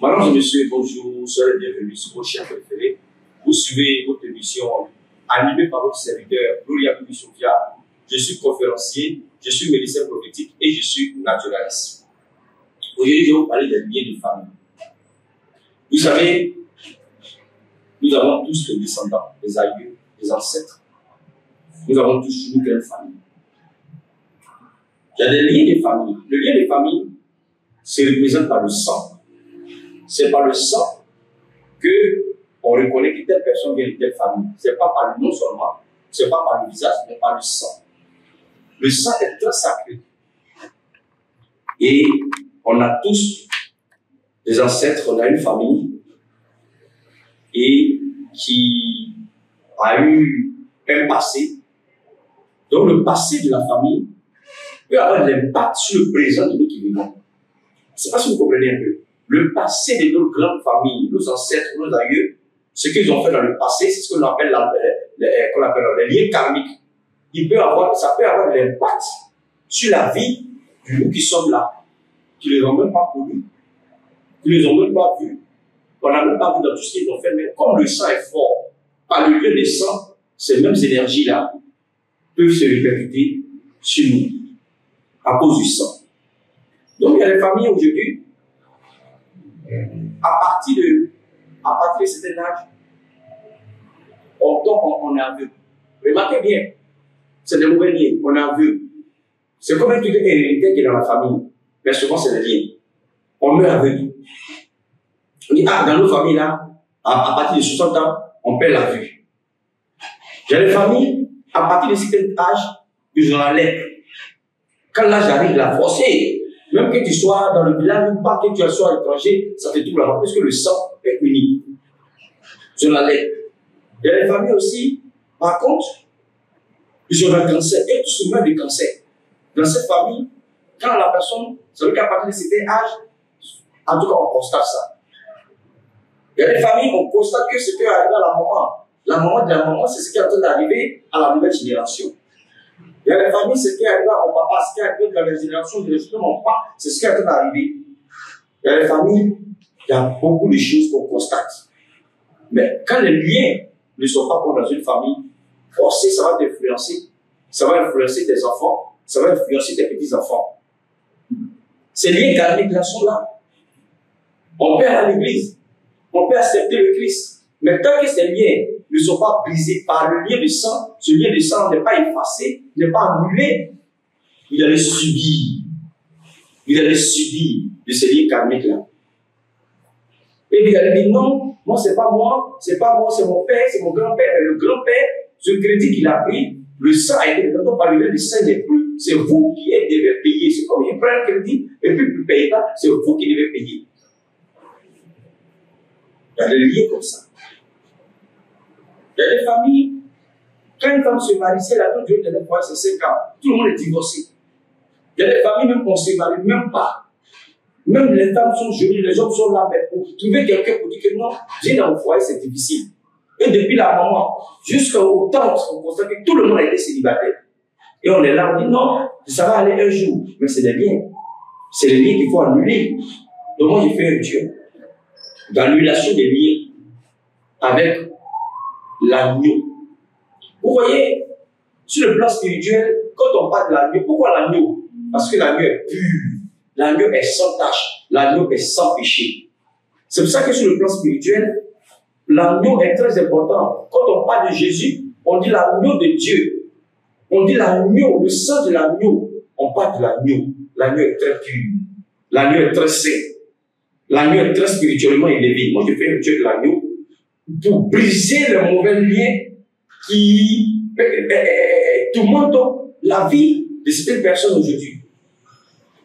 Madame et messieurs, bonjour, soyez les bienvenus sur votre chaîne préférée. Vous suivez votre émission animée par votre serviteur Gloria Sophia. Je suis conférencier, je suis médecin prophétique et je suis naturaliste. Aujourd'hui, je vais vous parler des liens de famille. Vous savez, nous avons tous des descendants, des aïeux, des ancêtres. Nous avons tous une grande famille. Il y a des liens de famille. Le lien de famille se représente par le sang. C'est par le sang qu'on reconnaît que telle personne vient de telle famille. Ce n'est pas par le nom seulement, ce n'est pas par le visage, mais par le sang. Le sang est très sacré. Et on a tous des ancêtres, on a une famille et qui a eu un passé. Donc le passé de la famille peut avoir l'impact sur le présent de nous qui vivons. Je ne sais pas si vous comprenez un peu. Le passé de nos grandes familles, nos ancêtres, nos aïeux, ce qu'ils ont fait dans le passé, c'est ce qu'on appelle les liens karmiques. Ça peut avoir de l'impact sur la vie de nous qui sommes là, qui ne les ont même pas connus, qui ne les ont même pas vus. On n'a même pas vu dans tout ce qu'ils ont fait, mais comme le sang est fort, par le lieu des sang, ces mêmes énergies-là peuvent se répercuter sur nous, à cause du sang. Donc il y a des familles aujourd'hui, à partir de certain âge, on tombe en aveu. Remarquez bien, c'est des mauvais liens, on est aveu. C'est comme un truc héréditaire qui est dans la famille, mais souvent c'est des liens. On meurt aveugle. On dit, dans nos familles là, à partir de 60 ans, on perd la vue. Il y a des familles, à partir de certain âge, ils ont la lèpre. Quand l'âge arrive, la forcer. Même que tu sois dans le village ou pas, que tu sois à l'étranger, ça te trouve là-bas, parce que le sang est uni. Sur la lèpre. Il y a des familles aussi, par contre, ils ont un cancer, et tout se met de cancer. Dans cette famille, quand la personne, ça veut dire qu'à partir de certain âge, en tout cas, on constate ça. Il y a des familles, on constate que ce qui est arrivé à la maman. La maman de la maman, c'est ce qui est en train d'arriver à la nouvelle génération. Il y a des familles, ce qui est arrivé à mon papa, ce qui est arrivé dans les générations de mon papa, c'est ce qui est en train d'arriver. Il y a des familles, il y a beaucoup de choses qu'on constate. Mais quand les liens ne sont pas bons dans une famille, forcément, ça va t'influencer. Ça va influencer tes enfants, ça va influencer tes petits-enfants. Ces liens karmiques-là sont là. On peut aller à l'église, on peut accepter le Christ. Mais tant que ces liens ne sont pas brisés par le lien de sang, ce lien de sang n'est pas effacé, n'est pas annulé, il allait subir. Il allait subir de ces liens karmiques-là. Et il allait dire non, moi c'est pas moi, c'est mon père, c'est mon grand-père. Et le grand-père, ce crédit qu'il a pris, le sang a été, quand on parle de le sang n'est plus, c'est vous qui devez payer. C'est comme il prend un crédit et puis vous ne payez pas, c'est vous qui devez payer. Il y a des liens comme ça. Il y a des familles, quand une femme se marie, si elle a tout duré de fois, c'est 5 ans, tout le monde est divorcé. Il y a des familles, même qu'on ne se marie même pas. Même les femmes sont jolies, les hommes sont là, mais pour trouver quelqu'un pour dire que non, j'ai dans mon foyer, c'est difficile. Et depuis la maman, jusqu'au temps, on constate que tout le monde a été célibataire. Et on est là, on dit non, ça va aller un jour. Mais c'est des liens. C'est les liens qu'il faut annuler. Donc moi, j'ai fait un Dieu d'annulation des liens avec l'agneau. Vous voyez, sur le plan spirituel, quand on parle de l'agneau, pourquoi l'agneau? Parce que l'agneau est pur, l'agneau est sans tache, l'agneau est sans péché. C'est pour ça que sur le plan spirituel, l'agneau est très important. Quand on parle de Jésus, on dit l'agneau de Dieu. On dit l'agneau, le sang de l'agneau. On parle de l'agneau. L'agneau est très pur. L'agneau est très saint. L'agneau est très spirituellement élevé. Moi, je fais le Dieu de l'agneau pour briser le mauvais lien qui tourmente la vie de certaines personnes aujourd'hui.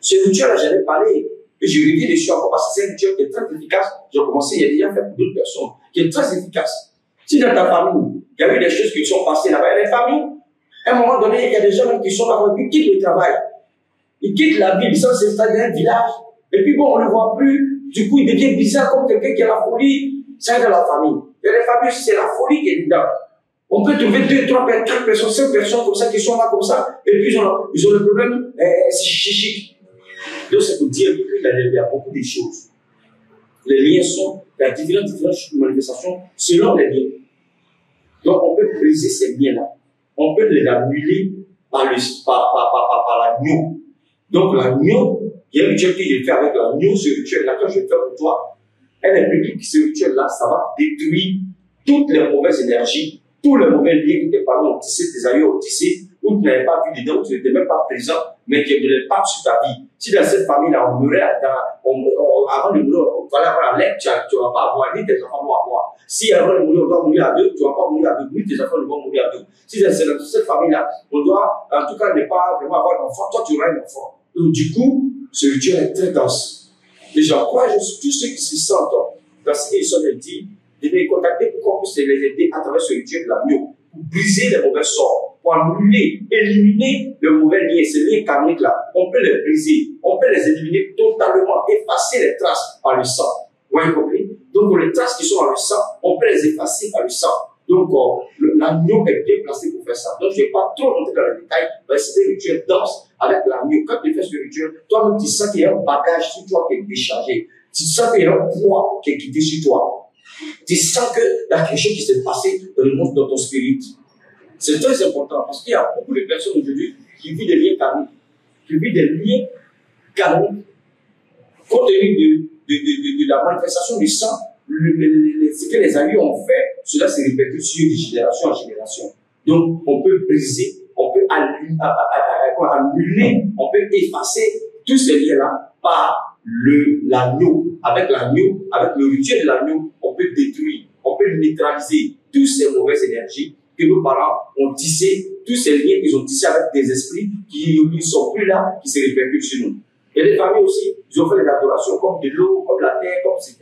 Ce Dieu-là, j'en ai parlé. Et je reviens dessus encore parce que c'est un Dieu qui est très efficace. J'ai commencé, il y a déjà fait pour d'autres personnes, qui est très efficace. Si dans ta famille, il y a eu des choses qui sont passées là-bas, il y a des familles, à un moment donné, il y a des gens qui sont là, ils quittent le travail. Ils quittent la ville, ils sont s'installer dans un village. Et puis bon, on ne le voit plus. Du coup, il devient bizarre comme quelqu'un qui a la folie. C'est dans la famille. Il y a des familles, c'est la folie qui est dedans. On peut trouver 2, 3, 4 personnes, 5 personnes comme ça qui sont là comme ça. Et puis ils ont le problème psychique. Donc c'est pour dire qu'il y a beaucoup de choses. Les liens sont la différentes manifestations selon les liens. Donc, on peut briser ces liens-là. On peut les annuler par l'agneau. Donc, l'agneau, il y a un rituel que je fais avec l'agneau, ce rituel-là, quand je le fais pour toi, elle est publique, ce rituel-là, ça va détruire toutes les mauvaises énergies, tous les mauvais liens que tes parents ont tissés, tes aïeux ont tissés, où tu n'avais pas vu dedans, où tu n'étais même pas présent, mais qui ne l'impact sur ta vie. Si dans cette famille-là, on mourait, avant de mourir, on va avoir un lait, tu ne vas pas avoir, ni tes enfants vont avoir. Si avant de mourir, on doit mourir à deux, tu ne vas pas mourir à deux, ni tes enfants ne vont mourir à deux. Si dans cette famille-là, on doit, en tout cas, ne pas vraiment avoir d'enfant, toi tu auras un enfant. Donc, du coup, ce rituel est très dense. Et j'encourage tous ceux qui se sentent dans ce qu'ils sont dit, de les contacter pour qu'on puisse les aider à travers ce rituel de l'agneau, pour briser les mauvais sorts, pour annuler, éliminer le mauvais lien, ces liens karmiques-là. On peut les briser, on peut les éliminer totalement, effacer les traces par le sang. Vous avez compris? Donc, les traces qui sont dans le sang, on peut les effacer par le sang. Donc, l'agneau est bien placé pour faire ça. Donc, je ne vais pas trop rentrer dans les détails, mais c'est un rituel dense avec l'agneau. Quand tu fais ce rituel, toi-même, tu sens qu'il y a un bagage sur toi qui est déchargé. Tu sens qu'il y a un poids qui est quitté sur toi. Tu sens qu'il y a quelque chose qui s'est passé dans le monde, dans ton spirit. C'est très important parce qu'il y a beaucoup de personnes aujourd'hui qui vivent des liens karmiques, qui vivent des liens karmiques compte tenu de la manifestation du sang. Ce que les aïeux ont fait, cela se répercute sur de génération en génération. Donc, on peut briser, on peut annuler, on peut effacer tous ces liens-là par l'agneau. Avec l'agneau, avec le rituel de l'agneau, on peut détruire, on peut neutraliser toutes ces mauvaises énergies que nos parents ont tissées, tous ces liens qu'ils ont tissés avec des esprits qui ne sont plus là, qui se répercutent sur nous. Et les familles aussi, ils ont fait des adorations comme de l'eau, comme la terre, comme etc.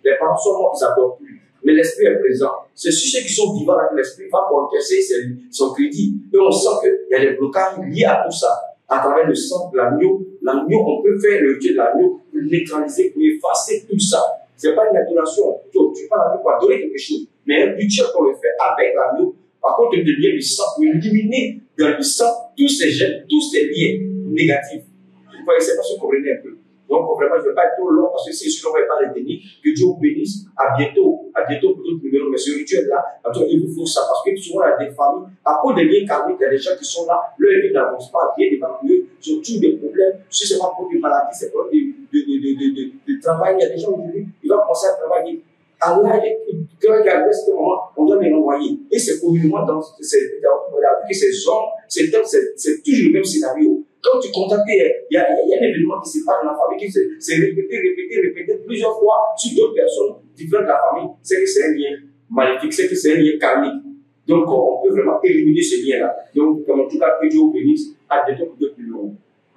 Les parents sont morts, ils n'adorent plus. Mais l'esprit est présent. C'est sur ceux qui sont vivants là que l'esprit va pour encaisser son crédit. Et on sent qu'il y a des blocages liés à tout ça. À travers le sang de l'agneau, on peut faire le rituel de l'agneau pour neutraliser, pour effacer tout ça. Ce n'est pas une adoration. Tu ne fais pas l'agneau pour adorer quelque chose. Mais un rituel qu'on le fait avec l'agneau, par contre, il devient du sang pour éliminer dans le sang tous ces gènes, tous ces liens négatifs. Vous voyez, c'est pas ce qu'on comprenez un peu. Donc, vraiment, je ne vais pas être trop long parce que si sinon, on ne va pas les tenir. Que Dieu vous bénisse. À bientôt pour d'autres numéros. Mais ce rituel-là, il vous faut ça parce que souvent, il y a des familles, à cause des liens karmiques, il y a des gens qui sont là, leur vie n'avance pas bien devant eux, ils ont tous des problèmes. Si ce n'est pas pour des maladies, c'est pour de travail. Il y a des gens aujourd'hui, ils vont commencer à travailler. Allah, quand il arrive à ce moment, on doit les renvoyer. Et c'est communément dans ces hommes, c'est toujours le même scénario. Quand tu contactes, il y a un événement qui se passe dans la famille qui s'est répété plusieurs fois sur d'autres personnes différentes de la famille. C'est que c'est un lien maléfique, c'est que c'est un lien karmique. Donc, on peut vraiment éliminer ce lien-là. Donc, en tout cas, que Dieu vous bénisse. À bientôt pour d'autres vidéos.